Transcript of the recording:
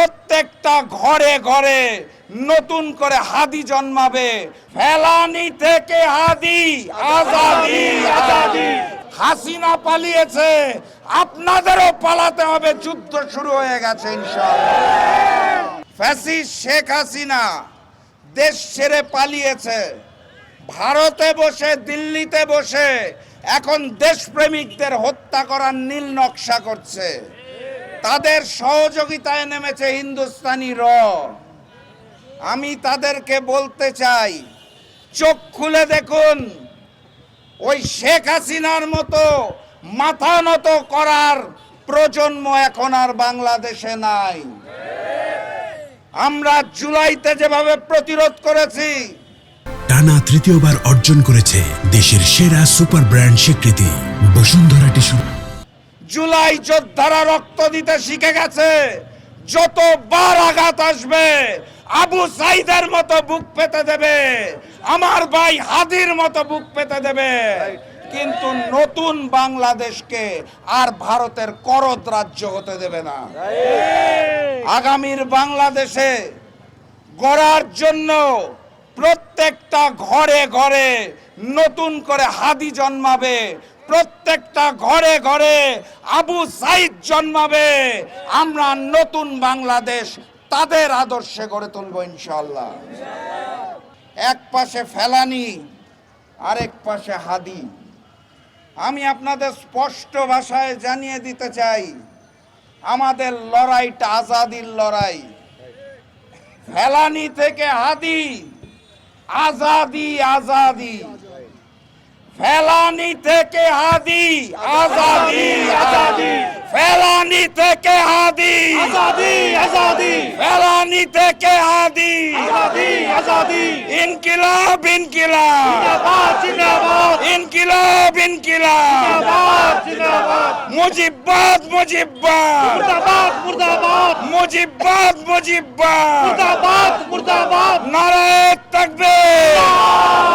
প্রত্যেকটা ঘরে ঘরে নতুন করে হাদি জন্মাবে। ফেলানি থেকে হাদি, আজাদি আজাদি। হাসিনা পালিয়েছে, আপনাদেরও পালাতে হবে, যুদ্ধ শুরু হয়ে গেছে ইনশাআল্লাহ। ফ্যাসিস্ট শেখ হাসিনা দেশ ছেড়ে পালিয়েছে, ভারতে বসে দিল্লিতে বসে এখন দেশপ্রেমিকদের হত্যা করার নীল নকশা করছে। তাদের সহযোগিতায় নেমেছে হিন্দুস্তানি র। আমি তাদেরকে বলতে চাই, চোখ খুলে দেখুন, ওই শেখ হাসিনার মতো মাথা নত করার প্রজন্ম এখন আর বাংলাদেশে নাই। আমরা জুলাইতে যেভাবে প্রতিরোধ করেছি, টানা তৃতীয়বার অর্জন করেছে দেশের সেরা সুপার ব্র্যান্ড স্বীকৃতি বসুন্ধরা টিস্যু। জুলাই যোদ্ধারা রক্ত দিতে শিখে গেছে। যতবার আঘাত আসবে আবু সাইদের মতো বুক পেতে দেবে, আমার ভাই হাদির মতো বুক পেতে দেবে, কিন্তু নতুন বাংলাদেশকে আর ভারতের করদ রাজ্য হতে দেবে না। আগামীর বাংলাদেশে গড়ার জন্য প্রত্যেকটা ঘরে ঘরে নতুন করে হাদি জন্মাবে, প্রত্যেকটা ঘরে ঘরে আবু সাইদ জন্মাবে। আমরা নতুন বাংলাদেশ তাদের আদর্শে গড়ে তুলব ইনশাআল্লাহ। এক পাশে ফেলানি, আরেক পাশে হাদি। আমি আপনাদের স্পষ্ট ভাষায় জানিয়ে দিতে চাই, আমাদের লড়াইটা আজাদির লড়াই। ফেলানি থেকে হাদি, আজাদি আজাদি। ফেলানি থেকে হাদি, আজাদি আজাদি। ফেলানি থেকে হাদি, আজাদি আজাদি। ফেলানি থেকে হাদি, আজাদি আজাদি। ইনকিলাব ইনকিলাব, জিন্দাবাদ জিন্দাবাদ। ইনকিলাব ইনকিলাব, জিন্দাবাদ জিন্দাবাদ। মুজিববাদ মুজিববাদ, মুর্দাবাদ মুর্দাবাদ। মুজিববাদ মুজিববাদ। মুর্দাবাদ মুর্দাবাদ। নারায়ে তাকবীর।